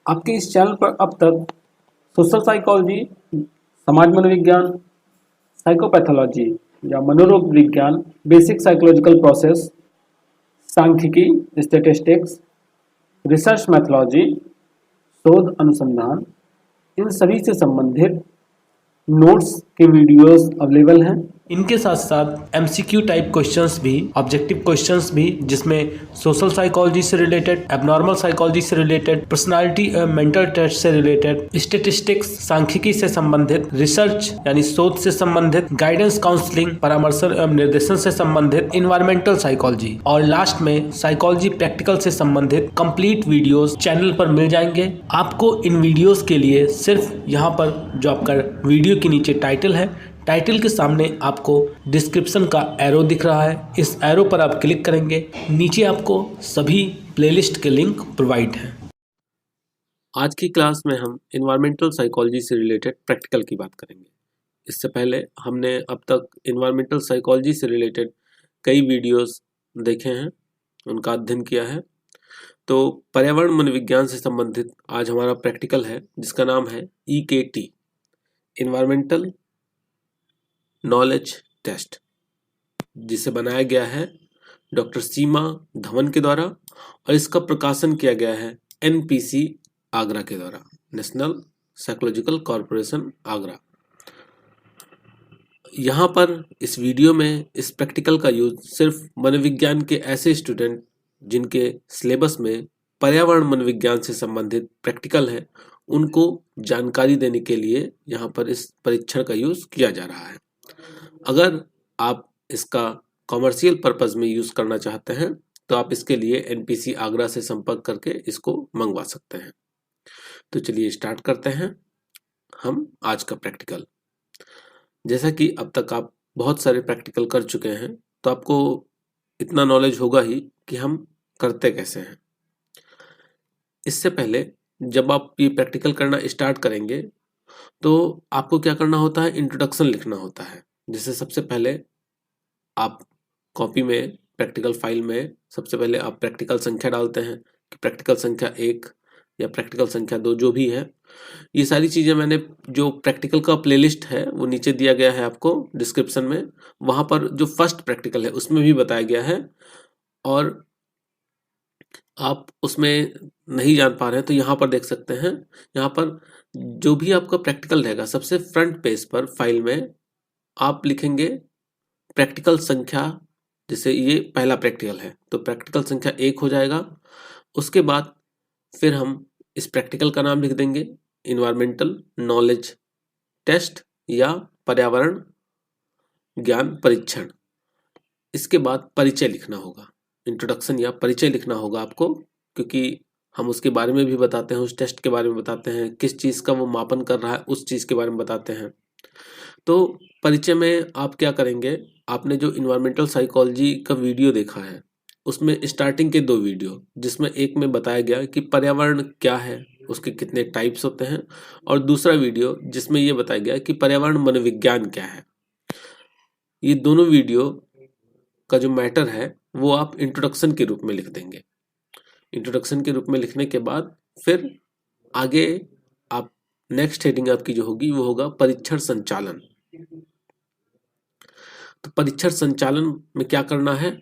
आपके इस चैनल पर अब तक सोशल साइकोलॉजी, समाज मनोविज्ञान, साइकोपैथोलॉजी या मनोरोग विज्ञान, बेसिक साइकोलॉजिकल प्रोसेस, सांख्यिकी, स्टैटिस्टिक्स, रिसर्च मैथोलॉजी, शोध अनुसंधान, इन सभी से संबंधित नोट्स के वीडियोस अवेलेबल हैं। इनके साथ साथ एमसीक्यू टाइप क्वेश्चंस भी, ऑब्जेक्टिव क्वेश्चंस भी, जिसमें सोशल साइकोलॉजी से रिलेटेड, एबनॉर्मल साइकोलॉजी से रिलेटेड, पर्सनालिटी मेंटल टेस्ट से रिलेटेड, स्टैटिस्टिक्स सांख्यिकी से संबंधित, रिसर्च यानी शोध से संबंधित, गाइडेंस काउंसलिंग परामर्शन एवं निर्देशन से संबंधित, इन्वायरमेंटल साइकोलॉजी और लास्ट में साइकोलॉजी प्रैक्टिकल से संबंधित कंप्लीट वीडियोस चैनल पर मिल जाएंगे। आपको इन वीडियोस के लिए सिर्फ यहाँ पर जो आपका वीडियो के नीचे टाइटल है, टाइटल के सामने आपको डिस्क्रिप्शन का एरो दिख रहा है, इस एरो पर आप क्लिक करेंगे, नीचे आपको सभी प्लेलिस्ट के लिंक प्रोवाइड हैं। आज की क्लास में हम इन्वायरमेंटल साइकोलॉजी से रिलेटेड प्रैक्टिकल की बात करेंगे। इससे पहले हमने अब तक इन्वायरमेंटल साइकोलॉजी से रिलेटेड कई वीडियोस देखे हैं, उनका अध्ययन किया है। तो पर्यावरण मनोविज्ञान से संबंधित आज हमारा प्रैक्टिकल है, जिसका नाम है EKT, इन्वायरमेंटल नॉलेज टेस्ट, जिसे बनाया गया है डॉक्टर सीमा धवन के द्वारा और इसका प्रकाशन किया गया है NPC आगरा के द्वारा, नेशनल साइकोलॉजिकल कॉरपोरेशन आगरा। यहाँ पर इस वीडियो में इस प्रैक्टिकल का यूज सिर्फ मनोविज्ञान के ऐसे स्टूडेंट जिनके सिलेबस में पर्यावरण मनोविज्ञान से संबंधित प्रैक्टिकल है, उनको जानकारी देने के लिए यहाँ पर इस परीक्षण का यूज किया जा रहा है। अगर आप इसका कॉमर्शियल पर्पस में यूज करना चाहते हैं तो आप इसके लिए NPC आगरा से संपर्क करके इसको मंगवा सकते हैं। तो चलिए स्टार्ट करते हैं हम आज का प्रैक्टिकल। जैसा कि अब तक आप बहुत सारे प्रैक्टिकल कर चुके हैं, तो आपको इतना नॉलेज होगा ही कि हम करते कैसे हैं। इससे पहले जब आप ये प्रैक्टिकल करना स्टार्ट करेंगे तो आपको क्या करना होता है, इंट्रोडक्शन लिखना होता है। जैसे सबसे पहले आप कॉपी में प्रैक्टिकल फाइल में सबसे पहले आप प्रैक्टिकल संख्या डालते हैं कि प्रैक्टिकल संख्या 1 या प्रैक्टिकल संख्या 2 जो भी है। ये सारी चीज़ें मैंने जो प्रैक्टिकल का प्लेलिस्ट है वो नीचे दिया गया है आपको डिस्क्रिप्शन में, वहाँ पर जो फर्स्ट प्रैक्टिकल है उसमें भी बताया गया है। और आप उसमें नहीं जान पा रहे हैं तो यहाँ पर देख सकते हैं, यहाँ पर जो भी आपका प्रैक्टिकल रहेगा सबसे फ्रंट पेज पर फाइल में आप लिखेंगे प्रैक्टिकल संख्या, जैसे ये पहला प्रैक्टिकल है तो प्रैक्टिकल संख्या 1 हो जाएगा। उसके बाद फिर हम इस प्रैक्टिकल का नाम लिख देंगे इन्वायरमेंटल नॉलेज टेस्ट या पर्यावरण ज्ञान परीक्षण। इसके बाद परिचय लिखना होगा, इंट्रोडक्शन या परिचय लिखना होगा आपको, क्योंकि हम उसके बारे में भी बताते हैं, उस टेस्ट के बारे में बताते हैं, किस चीज़ का वो मापन कर रहा है उस चीज़ के बारे में बताते हैं। तो परिचय में आप क्या करेंगे, आपने जो इन्वायरमेंटल साइकोलॉजी का वीडियो देखा है उसमें स्टार्टिंग के 2 वीडियो, जिसमें एक में बताया गया कि पर्यावरण क्या है, उसके कितने टाइप्स होते हैं, और दूसरा वीडियो जिसमें ये बताया गया कि पर्यावरण मनोविज्ञान क्या है। ये दोनों वीडियो का जो मैटर है वो आप इंट्रोडक्शन के रूप में लिख देंगे। इंट्रोडक्शन के रूप में लिखने के बाद फिर आगे आप नेक्स्ट हेडिंग आपकी जो होगी वो होगा परीक्षण संचालन। तो परीक्षण संचालन में क्या करना है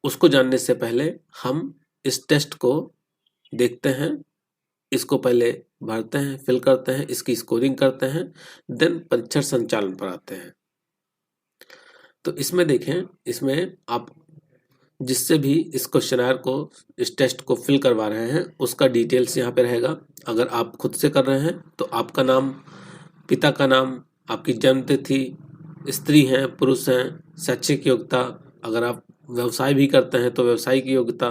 उसको जानने से पहले हम इस टेस्ट को देखते हैं, इसको पहले भरते हैं, फिल करते हैं, इसकी स्कोरिंग करते हैं, देन परीक्षण संचालन पर आते हैं। तो इसमें देखें, इसमें आप जिससे भी इस क्वेश्चनर को, इस टेस्ट को फिल करवा रहे हैं उसका डिटेल्स यहाँ पे रहेगा। अगर आप खुद से कर रहे हैं तो आपका नाम, पिता का नाम, आपकी जन्म तिथि, स्त्री हैं पुरुष हैं, शैक्षिक योग्यता, अगर आप व्यवसाय भी करते हैं तो व्यवसाय की योग्यता,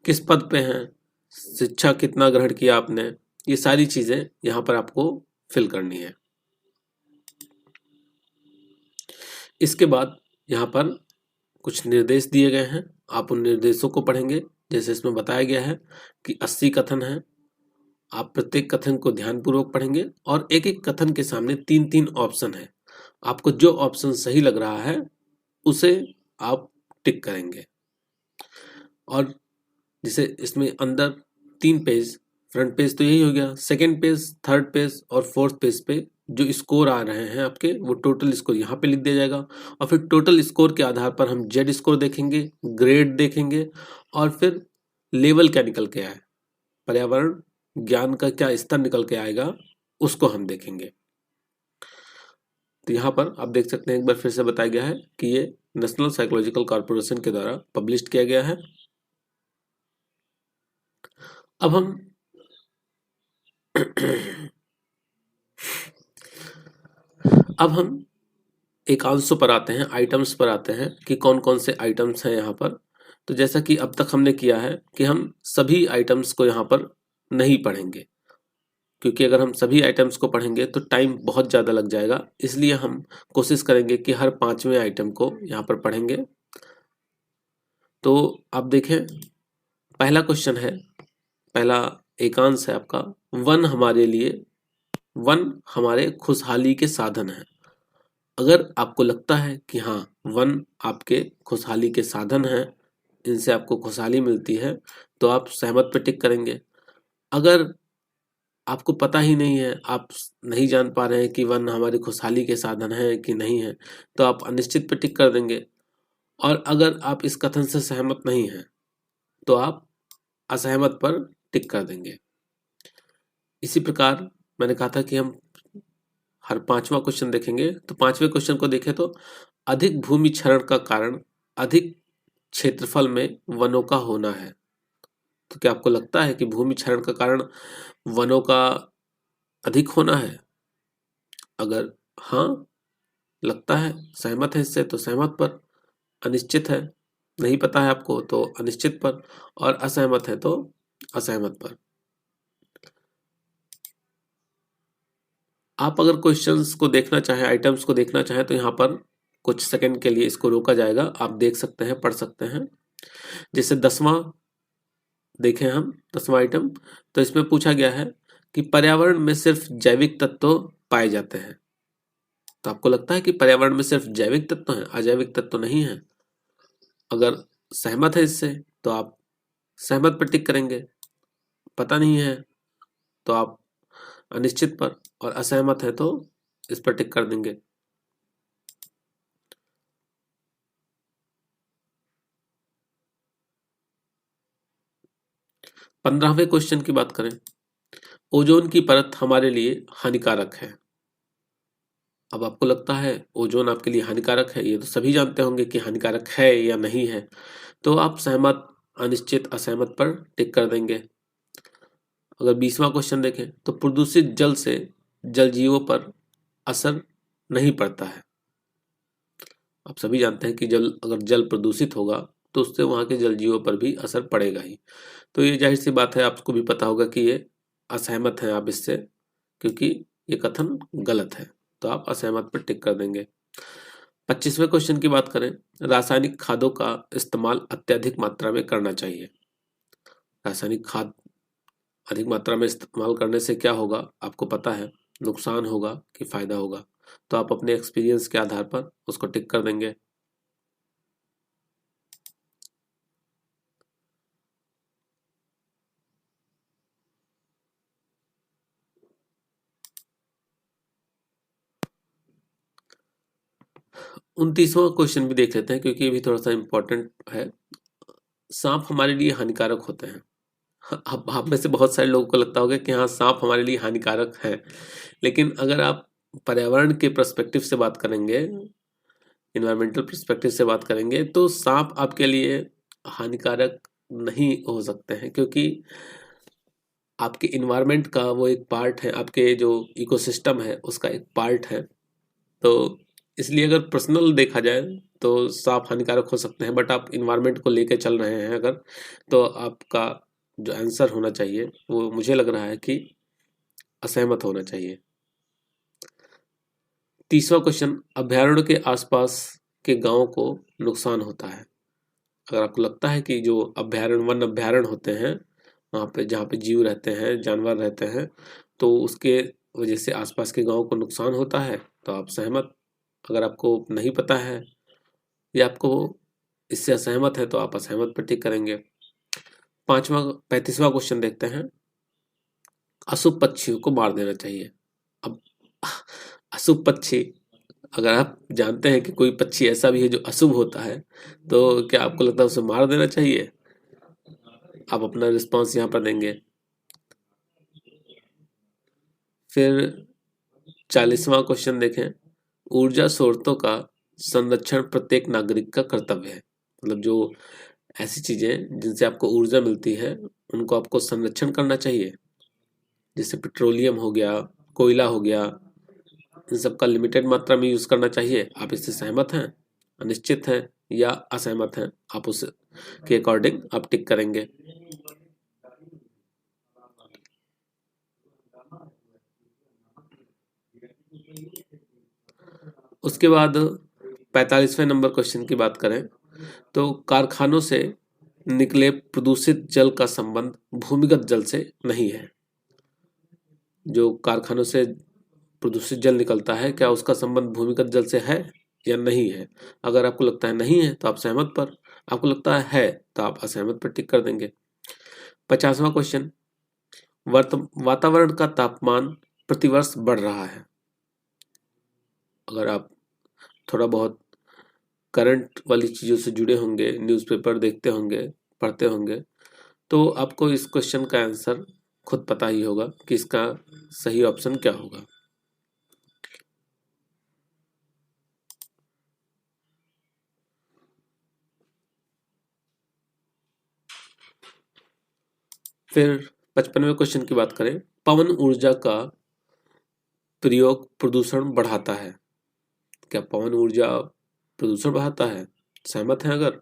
किस पद पे हैं, शिक्षा कितना ग्रहण किया आपने, ये सारी चीज़ें यहाँ पर आपको फिल करनी है। इसके बाद यहाँ पर कुछ निर्देश दिए गए हैं, आप उन निर्देशों को पढ़ेंगे। जैसे इसमें बताया गया है कि 80 कथन हैं, आप प्रत्येक कथन को ध्यानपूर्वक पढ़ेंगे और एक एक कथन के सामने 3-3 ऑप्शन है। आपको जो ऑप्शन सही लग रहा है उसे आप टिक करेंगे। और जैसे इसमें अंदर 3 पेज फ्रंट पेज तो यही हो गया, सेकंड पेज, थर्ड पेज और फोर्थ पेज पे जो स्कोर आ रहे हैं आपके, वो टोटल स्कोर यहाँ पे लिख दिया जाएगा और फिर टोटल स्कोर के आधार पर हम जेड स्कोर देखेंगे, ग्रेड देखेंगे और फिर लेवल क्या निकल के आए, पर्यावरण ज्ञान का क्या स्तर निकल के आएगा, उसको हम देखेंगे। तो यहाँ पर आप देख सकते हैं, एक बार फिर से बताया गया है कि ये नेशनल साइकोलॉजिकल कॉर्पोरेशन के द्वारा पब्लिश किया गया है। अब हम एकांशों पर आते हैं, आइटम्स पर आते हैं कि कौन कौन से आइटम्स हैं यहाँ पर। तो जैसा कि अब तक हमने किया है कि हम सभी आइटम्स को यहाँ पर नहीं पढ़ेंगे, क्योंकि अगर हम सभी आइटम्स को पढ़ेंगे तो टाइम बहुत ज़्यादा लग जाएगा, इसलिए हम कोशिश करेंगे कि हर 5वें आइटम को यहाँ पर पढ़ेंगे। तो आप देखें, पहला क्वेश्चन है, पहला एकांश है आपका, वन हमारे खुशहाली के साधन हैं। अगर आपको लगता है कि हाँ, वन आपके खुशहाली के साधन हैं, इनसे आपको खुशहाली मिलती है, तो आप सहमत पे टिक करेंगे। अगर आपको पता ही नहीं है, आप नहीं जान पा रहे हैं कि वन हमारी खुशहाली के साधन है कि नहीं है, तो आप अनिश्चित पे टिक कर देंगे। और अगर आप इस कथन से सहमत नहीं हैं, तो आप असहमत पर टिक कर देंगे। इसी प्रकार मैंने कहा था कि हम हर 5वां क्वेश्चन देखेंगे। तो 5वें क्वेश्चन को देखें तो अधिक भूमि क्षरण का कारण अधिक क्षेत्रफल में वनों का होना है। तो क्या आपको लगता है कि भूमि क्षरण का कारण वनों का अधिक होना है? अगर हाँ लगता है, सहमत है इससे, तो सहमत पर, अनिश्चित है, नहीं पता है आपको, तो अनिश्चित पर, और असहमत है तो असहमत पर। आप अगर क्वेश्चंस को देखना चाहें, आइटम्स को देखना चाहें, तो यहाँ पर कुछ सेकंड के लिए इसको रोका जाएगा, आप देख सकते हैं, पढ़ सकते हैं। जैसे 10वां देखें हम, 10वां आइटम, तो इसमें पूछा गया है कि पर्यावरण में सिर्फ जैविक तत्व पाए जाते हैं। तो आपको लगता है कि पर्यावरण में सिर्फ जैविक तत्व हैं, अजैविक तत्व नहीं है? अगर सहमत है इससे, तो आप सहमत पर टिक करेंगे, पता नहीं है तो आप अनिश्चित पर, और असहमत है तो इस पर टिक कर देंगे। पंद्रहवें क्वेश्चन की बात करें, ओजोन की परत हमारे लिए हानिकारक है। अब आपको लगता है ओजोन आपके लिए हानिकारक है, ये तो सभी जानते होंगे कि हानिकारक है या नहीं है, तो आप सहमत, अनिश्चित, असहमत पर टिक कर देंगे। अगर 20वां क्वेश्चन देखें तो प्रदूषित जल से जल जीवों पर असर नहीं पड़ता है। आप सभी जानते हैं कि अगर जल प्रदूषित होगा तो उससे वहां के जल जीवों पर भी असर पड़ेगा ही। तो ये जाहिर सी बात है, आपको भी पता होगा कि ये असहमत हैं आप इससे, क्योंकि ये कथन गलत है, तो आप असहमत पर टिक कर देंगे। 25वें क्वेश्चन की बात करें, रासायनिक खादों का इस्तेमाल अत्यधिक मात्रा में करना चाहिए। रासायनिक खाद अधिक मात्रा में इस्तेमाल करने से क्या होगा आपको पता है, नुकसान होगा कि फायदा होगा? तो आप अपने एक्सपीरियंस के आधार पर उसको टिक कर देंगे। उनतीसवां क्वेश्चन भी देख लेते हैं, क्योंकि ये भी थोड़ा सा इम्पोर्टेंट है। सांप हमारे लिए हानिकारक होते हैं। अब आप में से बहुत सारे लोगों को लगता होगा कि हाँ, सांप हमारे लिए हानिकारक है, लेकिन अगर आप पर्यावरण के पर्सपेक्टिव से बात करेंगे, इन्वायरमेंटल पर्सपेक्टिव से बात करेंगे, तो सांप आपके लिए हानिकारक नहीं हो सकते हैं, क्योंकि आपके इन्वायरमेंट का वो एक पार्ट है, आपके जो इकोसिस्टम है उसका एक पार्ट है। तो इसलिए अगर पर्सनल देखा जाए तो सांप हानिकारक हो सकते हैं, बट आप इन्वायरमेंट को लेके चल रहे हैं अगर, तो आपका जो आंसर होना चाहिए वो मुझे लग रहा है कि असहमत होना चाहिए। 30वां क्वेश्चन, अभ्यारण्य के आसपास के गांवों को नुकसान होता है। अगर आपको लगता है कि जो अभ्यारण्य, वन अभ्यारण्य होते हैं, वहाँ पे जहाँ पे जीव रहते हैं, जानवर रहते हैं, तो उसके वजह से आसपास के गांव को नुकसान होता है, तो आप सहमत। अगर आपको नहीं पता है या आपको इससे असहमत है, तो आप असहमत पर टिक करेंगे। 35वां क्वेश्चन देखते हैं, अशुभ पक्षियों को मार देना चाहिए। अब अशुभ पक्षी, अगर आप जानते हैं कि कोई पक्षी ऐसा भी है जो अशुभ होता है, तो क्या आपको लगता है उसे मार देना चाहिए? आप अपना रिस्पॉन्स यहाँ पर देंगे। फिर 40वां क्वेश्चन देखें। ऊर्जा स्रोतों का संरक्षण प्रत्येक नागरिक का कर्तव्य है। मतलब जो ऐसी चीजें जिनसे आपको ऊर्जा मिलती है उनको आपको संरक्षण करना चाहिए। जैसे पेट्रोलियम हो गया, कोयला हो गया, इन सब का लिमिटेड मात्रा में यूज करना चाहिए। आप इससे सहमत हैं, अनिश्चित हैं या असहमत हैं? आप उस के अकॉर्डिंग आप टिक करेंगे। उसके बाद 45वें नंबर क्वेश्चन की बात करें तो कारखानों से निकले प्रदूषित जल का संबंध भूमिगत जल से नहीं है। जो कारखानों से प्रदूषित जल निकलता है, क्या उसका संबंध भूमिगत जल से है या नहीं है? अगर आपको लगता है नहीं है तो आप सहमत पर, आपको लगता है तो आप असहमत पर टिक कर देंगे। 50वां क्वेश्चन, वातावरण का तापमान प्रतिवर्ष बढ़ रहा है। अगर आप थोड़ा बहुत करंट वाली चीज़ों से जुड़े होंगे, न्यूज़पेपर देखते होंगे, पढ़ते होंगे, तो आपको इस क्वेश्चन का आंसर खुद पता ही होगा कि इसका सही ऑप्शन क्या होगा। फिर 55वें क्वेश्चन की बात करें, पवन ऊर्जा का प्रयोग प्रदूषण बढ़ाता है। क्या पवन ऊर्जा प्रदूषण बढ़ाता है? सहमत हैं अगर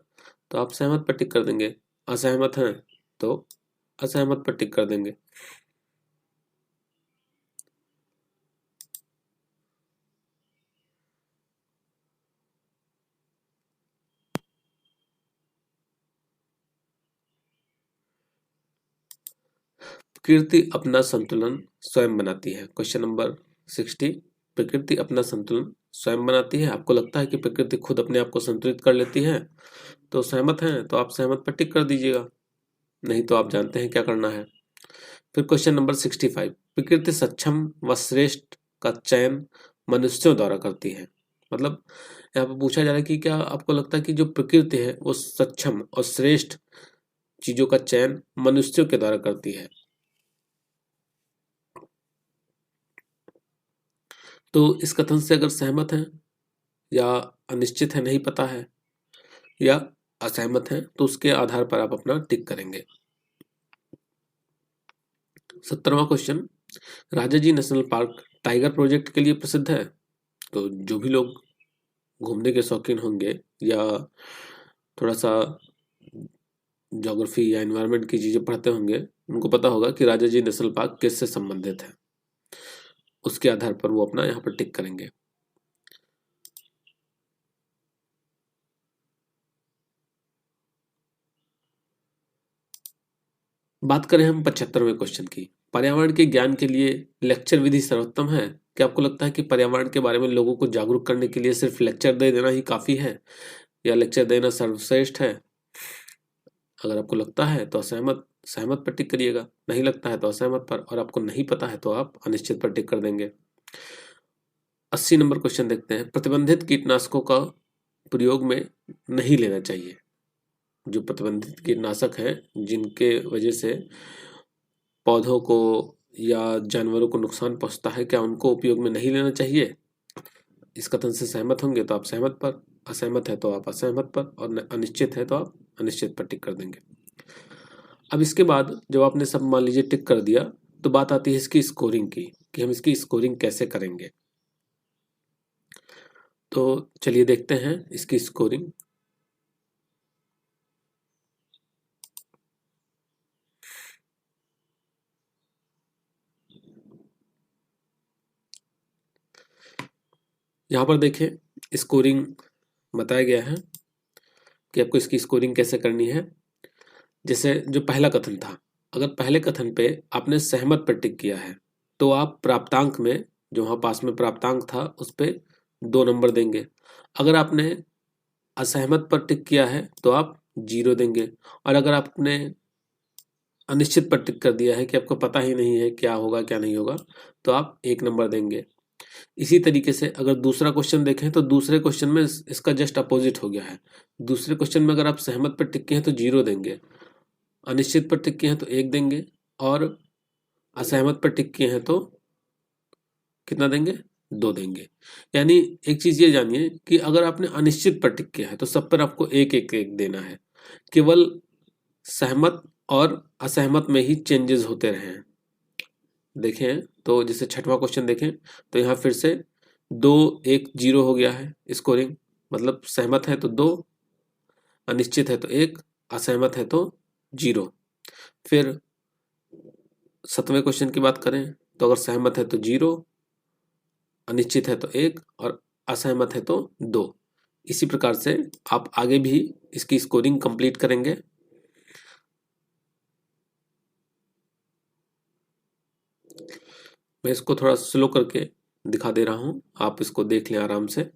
तो आप सहमत पर टिक कर देंगे, असहमत हैं तो असहमत पर टिक कर देंगे। प्रकृति अपना संतुलन स्वयं बनाती है। क्वेश्चन नंबर 60, प्रकृति अपना संतुलन स्वयं बनाती है। आपको लगता है कि प्रकृति खुद अपने आप को संतुलित कर लेती है? तो सहमत हैं तो आप सहमत पर टिक कर दीजिएगा, नहीं तो आप जानते हैं क्या करना है। फिर क्वेश्चन नंबर 65, प्रकृति सक्षम व श्रेष्ठ का चयन मनुष्यों द्वारा करती है। मतलब यहाँ पर पूछा जा रहा है कि क्या आपको लगता है कि जो प्रकृति है वो सक्षम और श्रेष्ठ चीजों का चयन मनुष्यों के द्वारा करती है? तो इस कथन से अगर सहमत हैं या अनिश्चित है, नहीं पता है, या असहमत हैं, तो उसके आधार पर आप अपना टिक करेंगे। 17वां question, Rajaji national park tiger project के लिए प्रसिद्ध है। तो जो भी लोग घूमने के शौकीन होंगे या थोड़ा सा ज्योग्राफी या एनवायरनमेंट की चीजें पढ़ते होंगे, उनको पता होगा कि राजाजी नेशनल पार्क किससे संबंधित है। उसके आधार पर वो अपना यहाँ पर टिक करेंगे। बात करें हम 75वें क्वेश्चन की, पर्यावरण के ज्ञान के लिए लेक्चर विधि सर्वोत्तम है। क्या आपको लगता है कि पर्यावरण के बारे में लोगों को जागरूक करने के लिए सिर्फ लेक्चर दे देना ही काफी है या लेक्चर देना सर्वश्रेष्ठ है? अगर आपको लगता है तो सहमत पर टिक करिएगा, नहीं लगता है तो असहमत पर, और आपको नहीं पता है तो आप अनिश्चित पर टिक कर देंगे। 80 नंबर क्वेश्चन देखते हैं, प्रतिबंधित कीटनाशकों का प्रयोग में नहीं लेना चाहिए। जो प्रतिबंधित कीटनाशक हैं जिनके वजह से पौधों को या जानवरों को नुकसान पहुंचता है, क्या उनको उपयोग में नहीं लेना चाहिए? इस कथन से सहमत होंगे तो आप सहमत पर, असहमत है तो आप असहमत पर, और अनिश्चित है तो आप अनिश्चित पर टिक कर देंगे। अब इसके बाद जब आपने सब मान लीजिए टिक कर दिया, तो बात आती है इसकी स्कोरिंग की कि हम इसकी स्कोरिंग कैसे करेंगे। तो चलिए देखते हैं इसकी स्कोरिंग। यहाँ पर देखें स्कोरिंग बताया गया है कि आपको इसकी स्कोरिंग कैसे करनी है। जैसे जो पहला कथन था, अगर पहले कथन पे आपने सहमत पर टिक किया है तो आप प्राप्तांक में, जो वहाँ पास में प्राप्तांक था, उस पे 2 नंबर देंगे। अगर आपने असहमत पर टिक किया है तो आप 0 देंगे, और अगर आपने अनिश्चित पर टिक कर दिया है कि आपको पता ही नहीं है क्या होगा क्या नहीं होगा, तो आप 1 नंबर देंगे। इसी तरीके से अगर दूसरा क्वेश्चन देखें तो दूसरे क्वेश्चन में इसका जस्ट अपोजिट हो गया है। दूसरे क्वेश्चन में अगर आप सहमत पर टिक किए हैं तो 0 देंगे, अनिश्चित पर टिक किए हैं तो 1 देंगे, और असहमत पर टिक किए हैं तो कितना देंगे? 2 देंगे। यानी एक चीज ये जानिए कि अगर आपने अनिश्चित पर टिक किया है तो सब पर आपको 1 देना है, केवल सहमत और असहमत में ही चेंजेस होते रहे हैं। देखें तो जैसे छठवां क्वेश्चन देखें तो यहाँ फिर से 2 1 0 हो गया है स्कोरिंग, मतलब सहमत है तो 2, अनिश्चित है तो 1, असहमत है तो 0। फिर 7वें क्वेश्चन की बात करें तो अगर सहमत है तो 0, अनिश्चित है तो 1 और असहमत है तो 2। इसी प्रकार से आप आगे भी इसकी स्कोरिंग कंप्लीट करेंगे। मैं इसको थोड़ा स्लो करके दिखा दे रहा हूं, आप इसको देख लें आराम से।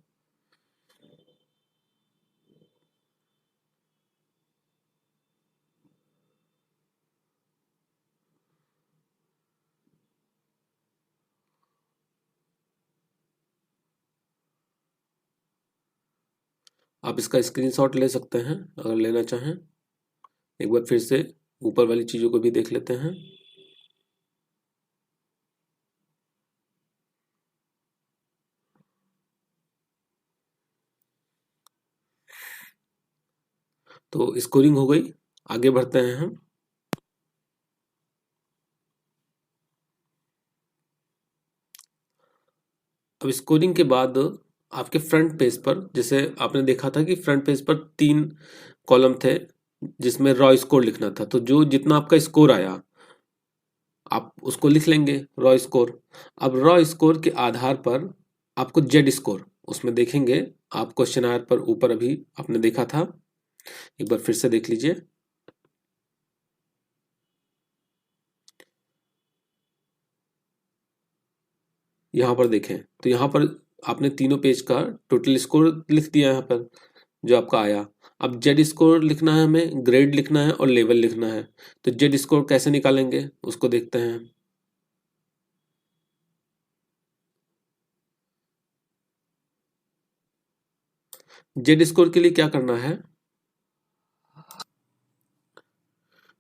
आप इसका स्क्रीनशॉट ले सकते हैं अगर लेना चाहें। एक बार फिर से ऊपर वाली चीजों को भी देख लेते हैं। तो स्कोरिंग हो गई, आगे बढ़ते हैं हम। अब स्कोरिंग के बाद आपके फ्रंट पेज पर, जैसे आपने देखा था कि फ्रंट पेज पर 3 कॉलम थे जिसमें रॉ स्कोर लिखना था, तो जो जितना आपका स्कोर आया आप उसको लिख लेंगे रॉ स्कोर। अब रॉ स्कोर के आधार पर आपको जेड स्कोर उसमें देखेंगे, आप क्वेश्चन आयर पर ऊपर अभी आपने देखा था, एक बार फिर से देख लीजिए। यहाँ पर देखें तो यहाँ पर आपने तीनों पेज का टोटल स्कोर लिख दिया यहाँ पर जो आपका आया। अब जेड स्कोर लिखना है, हमें ग्रेड लिखना है और लेवल लिखना है। तो जेड स्कोर कैसे निकालेंगे उसको देखते हैं। जेड स्कोर के लिए क्या करना है,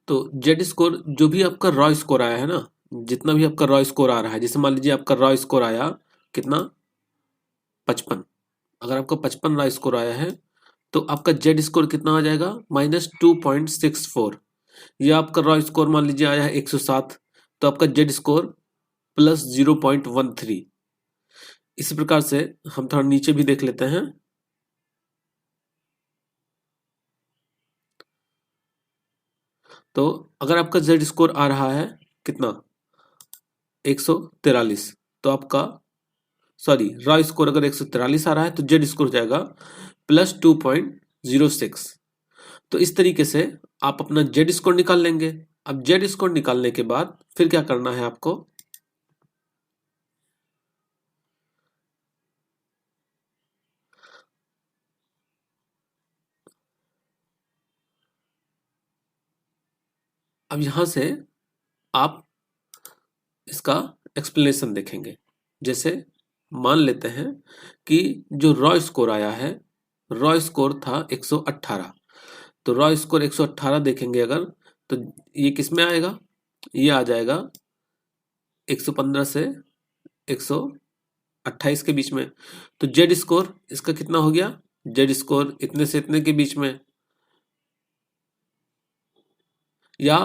तो जेड स्कोर जो भी आपका रॉ स्कोर आया है ना, जितना भी आपका रॉ स्कोर आ रहा है, जैसे मान लीजिए आपका रॉ स्कोर आया कितना 55, अगर आपका 55 रॉ स्कोर आया है तो आपका जेड स्कोर कितना आ जाएगा -2.64। या आपका रॉ स्कोर मान लीजिए आया है 107, तो आपका जेड स्कोर +0.13। इसी प्रकार से हम थोड़ा नीचे भी देख लेते हैं। तो अगर आपका जेड स्कोर आ रहा है कितना 143, तो आपका सॉरी रॉ स्कोर अगर 143 आ रहा है तो जेड स्कोर हो जाएगा +2.06। तो इस तरीके से आप अपना जेड स्कोर निकाल लेंगे। अब जेड स्कोर निकालने के बाद फिर क्या करना है आपको, अब यहां से आप इसका एक्सप्लेनेशन देखेंगे। जैसे मान लेते हैं कि जो रॉ स्कोर आया है, रॉ स्कोर था 118, तो रॉ स्कोर 118 देखेंगे अगर, तो ये किस में आएगा, ये आ जाएगा 115 से 128 के बीच में। तो जेड स्कोर इसका कितना हो गया, जेड स्कोर इतने से इतने के बीच में। या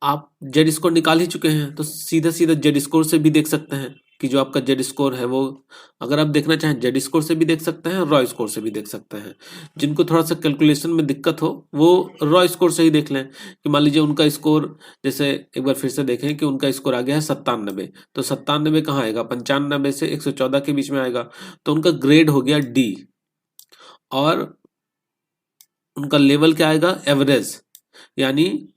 आप जेड स्कोर निकाल ही चुके हैं तो सीधा सीधा जेड स्कोर से भी देख सकते हैं कि जो आपका जेड स्कोर है वो, अगर आप देखना चाहें जेड स्कोर से भी देख सकते हैं, रॉ स्कोर से भी देख सकते हैं। जिनको थोड़ा सा कैलकुलेशन में दिक्कत हो वो रॉ स्कोर से ही देख लें कि मान लीजिए उनका स्कोर, जैसे एक बार फिर से देखें कि उनका स्कोर आ गया है 97, तो 97 कहाँ आएगा, 95 से 114 के बीच में आएगा, तो उनका ग्रेड हो गया डी। और उनका लेवल क्या आएगा, एवरेज। यानी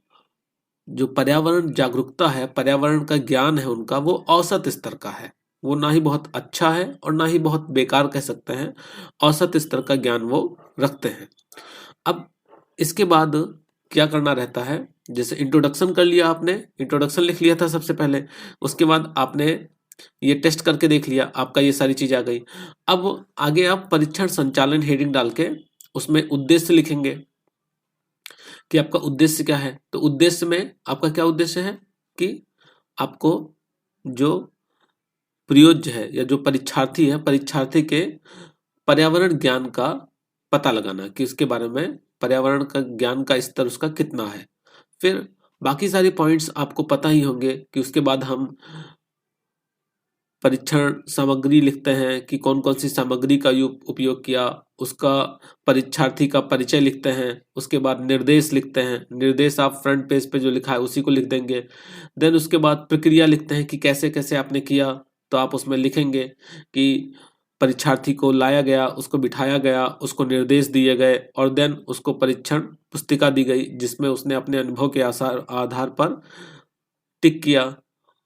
जो पर्यावरण जागरूकता है, पर्यावरण का ज्ञान है उनका, वो औसत स्तर का है। वो ना ही बहुत अच्छा है और ना ही बहुत बेकार कह सकते हैं, औसत स्तर का ज्ञान वो रखते हैं। अब इसके बाद क्या करना रहता है जैसे इंट्रोडक्शन कर लिया आपने, इंट्रोडक्शन लिख लिया था सबसे पहले, उसके बाद आपने ये टेस्ट करके देख लिया, आपका ये सारी चीज आ गई। अब आगे आप परीक्षण संचालन हेडिंग डाल के उसमें उद्देश्य लिखेंगे कि आपका उद्देश्य क्या है। तो उद्देश्य में आपका क्या उद्देश्य है कि आपको जो प्रयोज्य है या जो परीक्षार्थी है, परीक्षार्थी के पर्यावरण ज्ञान का पता लगाना कि उसके बारे में पर्यावरण का ज्ञान का स्तर उसका कितना है। फिर बाकी सारे पॉइंट्स आपको पता ही होंगे कि उसके बाद हम परीक्षण सामग्री लिखते हैं कि कौन कौन सी सामग्री का उपयोग किया, उसका परीक्षार्थी का परिचय लिखते हैं, उसके बाद निर्देश लिखते हैं, निर्देश आप फ्रंट पेज पे जो लिखा है उसी को लिख देंगे। देन उसके बाद प्रक्रिया लिखते हैं कि कैसे कैसे आपने किया, तो आप उसमें लिखेंगे कि परीक्षार्थी को लाया गया, उसको बिठाया गया, उसको निर्देश दिए गए और देन उसको परीक्षण पुस्तिका दी गई जिसमें उसने अपने अनुभव के आधार पर टिक किया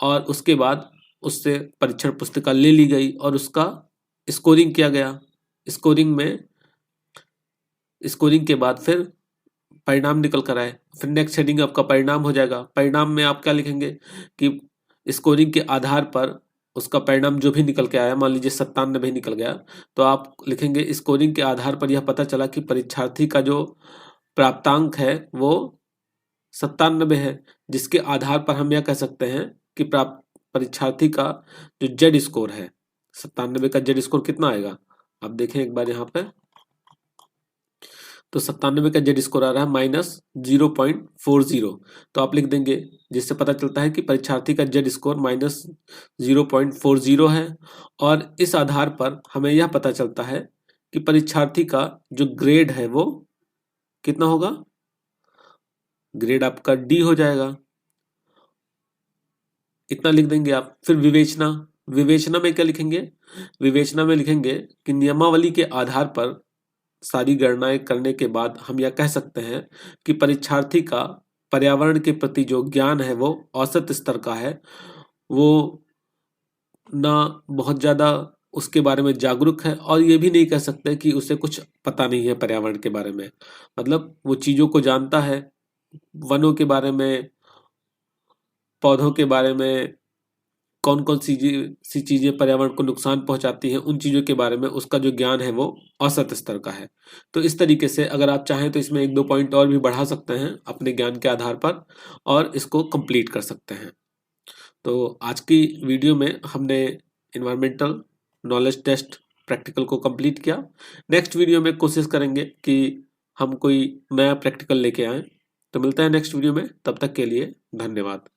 और उसके बाद उससे परीक्षण पुस्तिका ले ली गई और उसका स्कोरिंग किया गया। स्कोरिंग के बाद फिर परिणाम निकल कर आए। फिर नेक्स्ट हेडिंग आपका परिणाम हो जाएगा। परिणाम में आप क्या लिखेंगे कि स्कोरिंग के आधार पर उसका परिणाम जो भी निकल के आया, मान लीजिए 97 निकल गया, तो आप लिखेंगे स्कोरिंग के आधार पर यह पता चला कि परीक्षार्थी का जो प्राप्तांक है वो 97 है, जिसके आधार पर हम यह कह सकते हैं कि परीक्षार्थी का जो जेड स्कोर है, 97 का जेड स्कोर कितना आएगा आप देखें एक बार यहाँ पे। तो 97 का जेड स्कोर आ रहा है -0.40। तो आप लिख देंगे जिससे पता चलता है कि परीक्षार्थी का जेड स्कोर -0.40 है। और इस आधार पर हमें यह पता चलता है कि परीक्षार्थी का जो ग्रेड है वो कितना होगा, ग्रेड आपका डी हो जाएगा। इतना लिख देंगे आप। फिर विवेचना में क्या लिखेंगे, विवेचना में लिखेंगे कि नियमावली के आधार पर सारी गणनाएं करने के बाद हम यह कह सकते हैं कि परीक्षार्थी का पर्यावरण के प्रति जो ज्ञान है वो औसत स्तर का है, वो ना बहुत ज्यादा उसके बारे में जागरूक है और ये भी नहीं कह सकते कि उसे कुछ पता नहीं है पर्यावरण के बारे में। मतलब वो चीजों को जानता है, वनों के बारे में, पौधों के बारे में, कौन कौन सी चीजें पर्यावरण को नुकसान पहुंचाती हैं, उन चीजों के बारे में उसका जो ज्ञान है वो औसत स्तर का है। तो इस तरीके से अगर आप चाहें तो इसमें 1-2 पॉइंट और भी बढ़ा सकते हैं अपने ज्ञान के आधार पर और इसको कंप्लीट कर सकते हैं। तो आज की वीडियो में हमने इन्वायरमेंटल नॉलेज टेस्ट प्रैक्टिकल को कंप्लीट किया। नेक्स्ट वीडियो में कोशिश करेंगे कि हम कोई नया प्रैक्टिकल लेके आए। तो मिलता है नेक्स्ट वीडियो में, तब तक के लिए धन्यवाद।